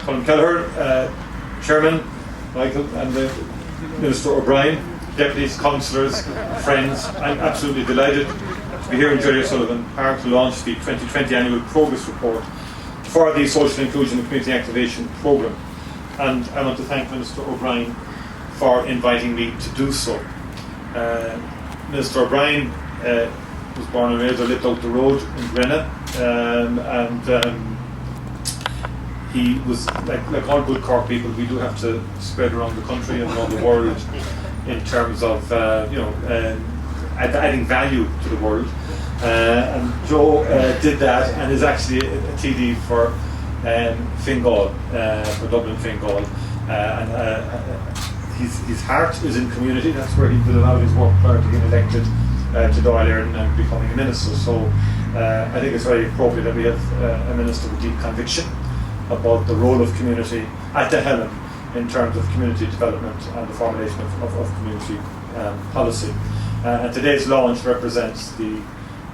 Colin Kelleher, Chairman, Michael, and Minister O'Brien, deputies, councillors, friends. I'm absolutely delighted to be here in Jerry O'Sullivan Park to launch the 2020 Annual Progress Report for the Social Inclusion and Community Activation Programme. And I want to thank Minister O'Brien for inviting me to do so. Minister O'Brien was born and raised or lived out the road in Grenna, and he was, like all good Cork people, we do have to spread around the country and around the world in terms of adding value to the world. And Joe did that and is actually a TD for Fingal, for Dublin Fingal. His heart is in community. That's where he did a lot of his work prior to being elected to Dáil Éireann and becoming a minister. So I think it's very appropriate that we have a minister with deep conviction about the role of community at the helm in terms of community development and the formulation of community policy. And today's launch represents the,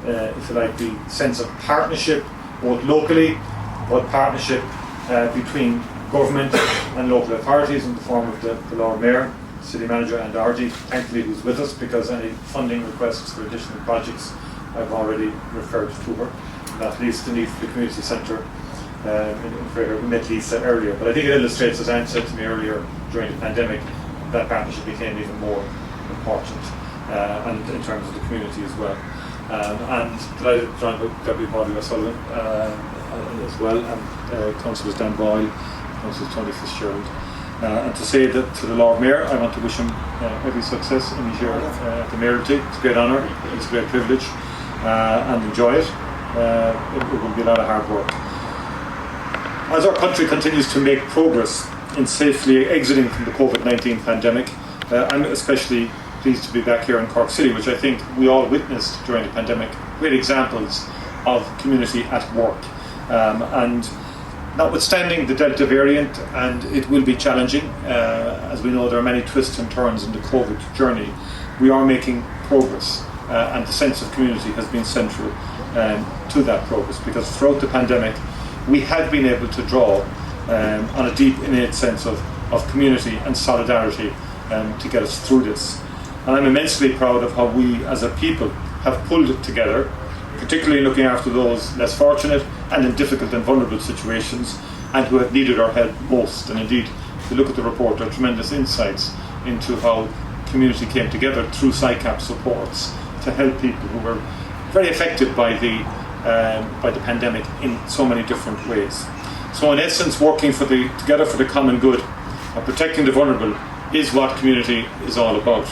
if you like, the sense of partnership, both locally, but partnership between government and local authorities in the form of the Lord Mayor, City Manager and RD, thankfully who's with us, because any funding requests for additional projects I've already referred to her, not least the need for the community centre in Fraser. We met Lisa earlier, but I think it illustrates, as Anne said to me earlier during the pandemic, that partnership became even more important, and in terms of the community as well. And delighted to join Deputy Micheál O'Sullivan as well, and Councillors Dan Boyle, Councillors Tony Fitzgerald. And to say that to the Lord Mayor, I want to wish him every success in his year at the mayoralty. It's a great honour, it's a great privilege, and enjoy it. It will be a lot of hard work. As our country continues to make progress in safely exiting from the COVID-19 pandemic, I'm especially pleased to be back here in Cork City, which I think we all witnessed during the pandemic. Great examples of community at work. And notwithstanding the Delta variant, and it will be challenging, as we know there are many twists and turns in the COVID journey, we are making progress, and the sense of community has been central to that progress, because throughout the pandemic we have been able to draw on a deep innate sense of community and solidarity to get us through this. And I'm immensely proud of how we as a people have pulled it together, particularly looking after those less fortunate and in difficult and vulnerable situations, and who have needed our help most. And indeed, if you look at the report, there are tremendous insights into how community came together through SICAP supports to help people who were very affected by the pandemic in so many different ways. So in essence, working together for the common good and protecting the vulnerable is what community is all about.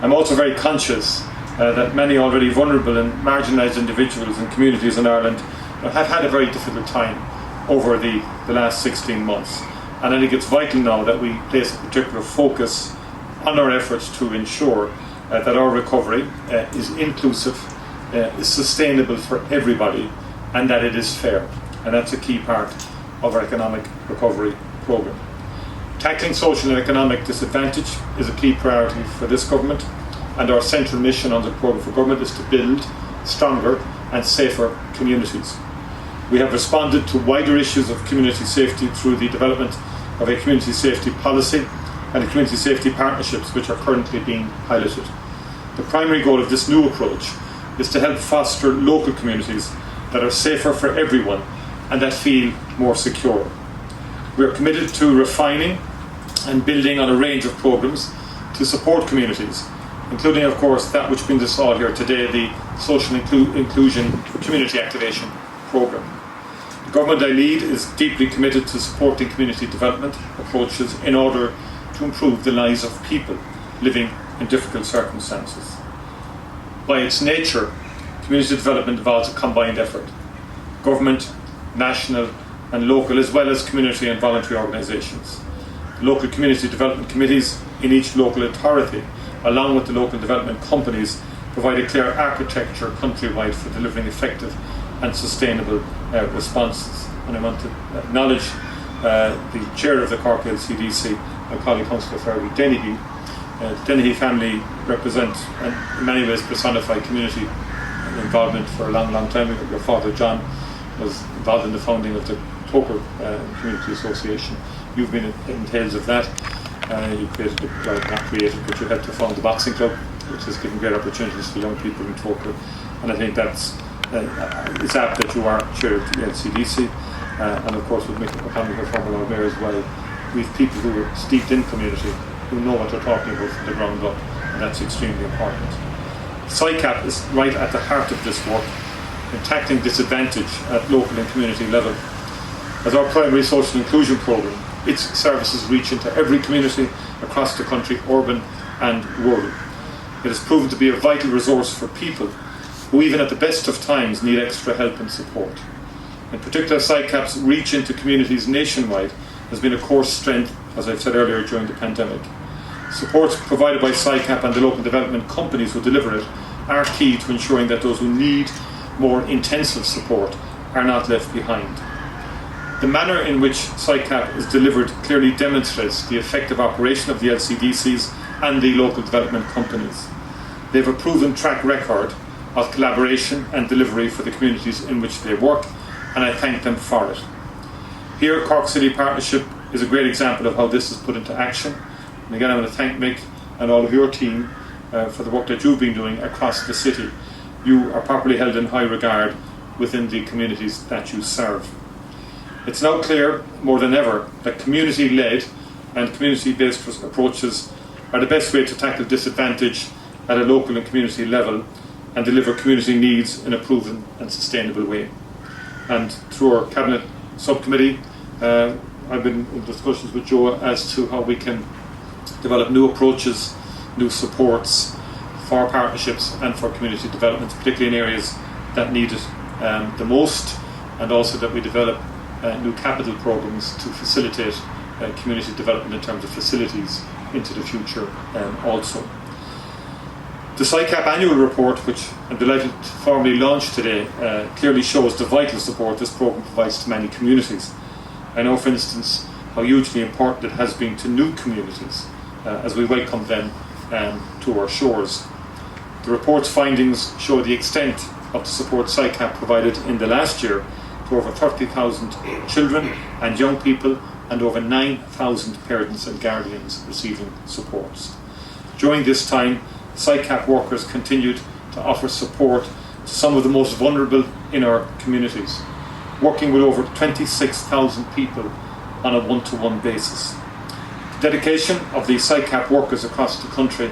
I'm also very conscious that many already vulnerable and marginalised individuals and communities in Ireland have had a very difficult time over the last 16 months. And I think it's vital now that we place a particular focus on our efforts to ensure that our recovery is inclusive, is sustainable for everybody, and that it is fair. And that's a key part of our economic recovery programme. Tackling social and economic disadvantage is a key priority for this government, and our central mission on the programme for government is to build stronger and safer communities. We have responded to wider issues of community safety through the development of a community safety policy and community safety partnerships, which are currently being piloted. The primary goal of this new approach is to help foster local communities that are safer for everyone and that feel more secure. We are committed to refining and building on a range of programmes to support communities, including, of course, that which brings us all here today, the Social Inclusion Community Activation Programme. The government I lead is deeply committed to supporting community development approaches in order to improve the lives of people living in difficult circumstances. By its nature, community development involves a combined effort. Government, national and local, as well as community and voluntary organisations. Local community development committees in each local authority, along with the local development companies, provide a clear architecture countrywide for delivering effective and sustainable responses. And I want to acknowledge the chair of the Cork LCDC, my colleague Councillor Fergie Dennehy. The Dennehy family represent and in many ways personify community involvement for a long, long time. Your father John was involved in the founding of the Toker Community Association. You've been in tails of that. You created, not created, but you helped to found the boxing club, which has given great opportunities for young people in Toker. And I think that's it's apt that you are chair of the LCDC, and of course with Micheál, former Lord Mayor as well. We have people who are steeped in community, who know what they're talking about from the ground up, and that's extremely important. SICAP is right at the heart of this work in tackling disadvantage at local and community level. As our primary social inclusion programme, its services reach into every community across the country, urban and rural. It has proven to be a vital resource for people who, even at the best of times, need extra help and support. In particular, SICAP's reach into communities nationwide has been a core strength, as I've said earlier, during the pandemic. Supports provided by SICAP and the local development companies who deliver it are key to ensuring that those who need more intensive support are not left behind. The manner in which SICAP is delivered clearly demonstrates the effective operation of the LCDCs and the local development companies. They have a proven track record of collaboration and delivery for the communities in which they work, and I thank them for it. Here, Cork City Partnership is a great example of how this is put into action. And again, I want to thank Mick and all of your team for the work that you've been doing across the city. You are properly held in high regard within the communities that you serve. It's now clear more than ever that community-led and community-based approaches are the best way to tackle disadvantage at a local and community level and deliver community needs in a proven and sustainable way. And through our Cabinet Subcommittee, I've been in discussions with Joe as to how we can develop new approaches, new supports for partnerships and for community development, particularly in areas that need it the most, and also that we develop new capital programs to facilitate community development in terms of facilities into the future also. The SICAP annual report, which I'm delighted to formally launch today, clearly shows the vital support this programme provides to many communities. I know, for instance, how hugely important it has been to new communities as we welcome them to our shores. The report's findings show the extent of the support SICAP provided in the last year to over 30,000 children and young people, and over 9,000 parents and guardians receiving supports. During this time, SICAP workers continued to offer support to some of the most vulnerable in our communities, working with over 26,000 people on a one-to-one basis. The dedication of the SICAP workers across the country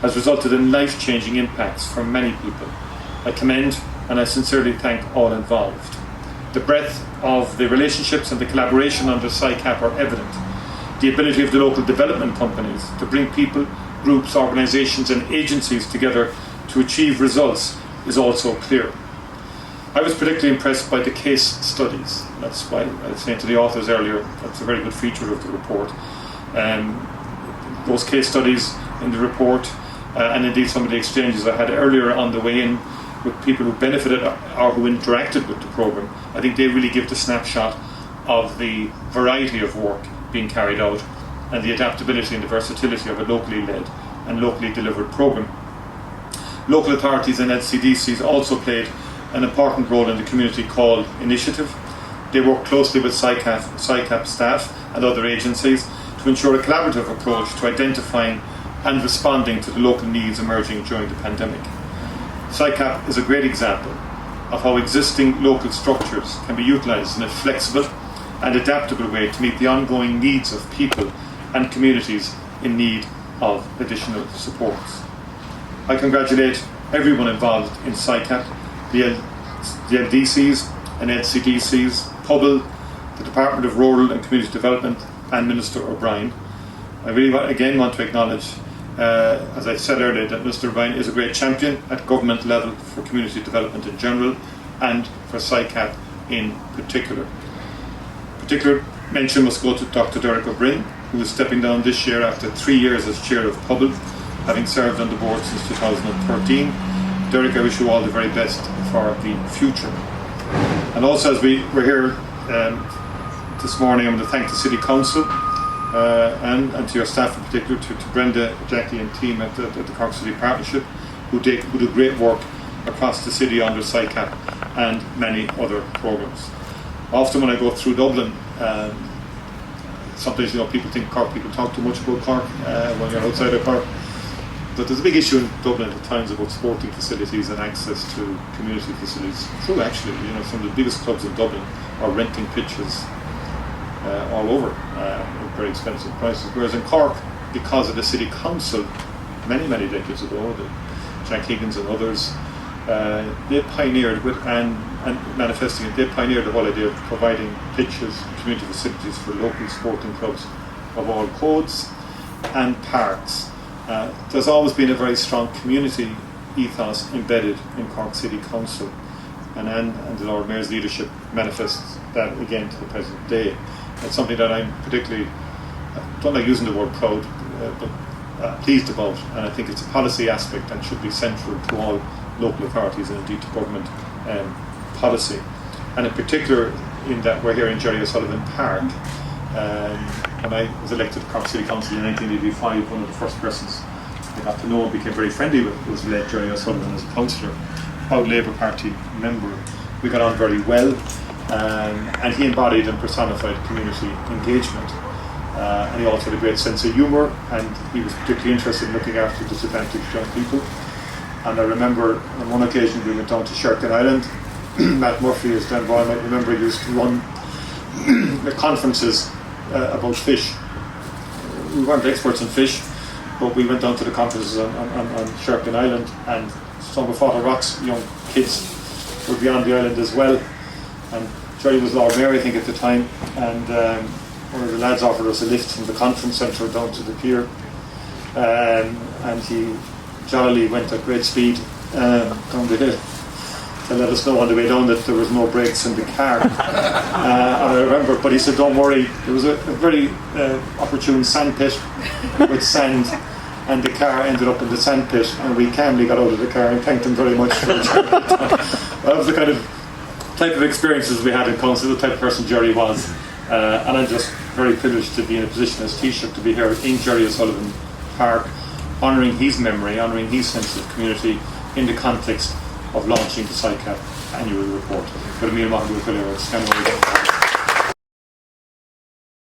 has resulted in life-changing impacts for many people. I commend and I sincerely thank all involved. The breadth of the relationships and the collaboration under SICAP are evident. The ability of the local development companies to bring people, groups, organisations and agencies together to achieve results is also clear. I was particularly impressed by the case studies. That's why I was saying to the authors earlier, that's a very good feature of the report. Those case studies in the report and indeed some of the exchanges I had earlier on the way in with people who benefited or who interacted with the programme, I think they really give the snapshot of the variety of work being carried out and the adaptability and the versatility of a locally led and locally delivered programme. Local authorities and LCDCs also played an important role in the community call initiative. They work closely with SICAP staff and other agencies to ensure a collaborative approach to identifying and responding to the local needs emerging during the pandemic. SICAP is a great example of how existing local structures can be utilised in a flexible and adaptable way to meet the ongoing needs of people and communities in need of additional supports. I congratulate everyone involved in SICAP, the LDCs and LCDCs, PUBL, the Department of Rural and Community Development and Minister O'Brien. I really again want to acknowledge, as I said earlier, that Mr O'Brien is a great champion at government level for community development in general and for SICAP in particular. Particular mention must go to Dr Derek O'Brien, who is stepping down this year after 3 years as chair of PUBL, having served on the board since 2013. Derek, I wish you all the very best for the future. And also, as we were here this morning, I want to thank the City Council and to your staff in particular, to Brenda, Jackie and team at the Cork City Partnership, who do great work across the city under SICAP and many other programmes. Often when I go through Dublin, sometimes people think Cork people talk too much about Cork when you're outside of Cork. But there's a big issue in Dublin at times about sporting facilities and access to community facilities. True, actually, some of the biggest clubs in Dublin are renting pitches all over at very expensive prices. Whereas in Cork, because of the city council, many decades ago, the Jack Higgins and others, they pioneered and manifesting it. They pioneered the whole idea of providing pitches, community facilities for local sporting clubs of all codes and parks. There's always been a very strong community ethos embedded in Cork City Council, and the Lord Mayor's leadership manifests that again to the present day. It's something that I'm particularly, I don't like using the word proud, but pleased about, and I think it's a policy aspect and should be central to all local authorities and indeed to government policy. And in particular, in that we're here in Jerry O'Sullivan Park. When I was elected to Cork City Council in 1985, one of the first persons I got to know and became very friendly with was the late Jerry O'Sullivan as a councillor, proud Labour Party member. We got on very well, and he embodied and personified community engagement. And he also had a great sense of humour, and he was particularly interested in looking after disadvantaged young people. And I remember on one occasion we went down to Sherkin Island. Matt Murphy, as Dan Boyle might remember, used to run the conferences about fish. We weren't experts in fish, but we went down to the conferences on Sherkin Island, and some of Father Rock's young kids were beyond the island as well. And Jerry was Lord Mayor, I think, at the time, and one of the lads offered us a lift from the conference centre down to the pier, and he jollily went at great speed down the hill to let us know on the way down that there was no brakes in the car. And I remember, but he said, don't worry, there was a very opportune sand pit with sand, and the car ended up in the sand pit, and we calmly got out of the car and thanked him very much for it. That was the kind of type of experiences we had in council, the type of person Jerry was. And I'm just very privileged to be in a position as Taoiseach to be here in Jerry O'Sullivan Park, honouring his memory, honouring his sense of community in the context of launching the SICAP annual report.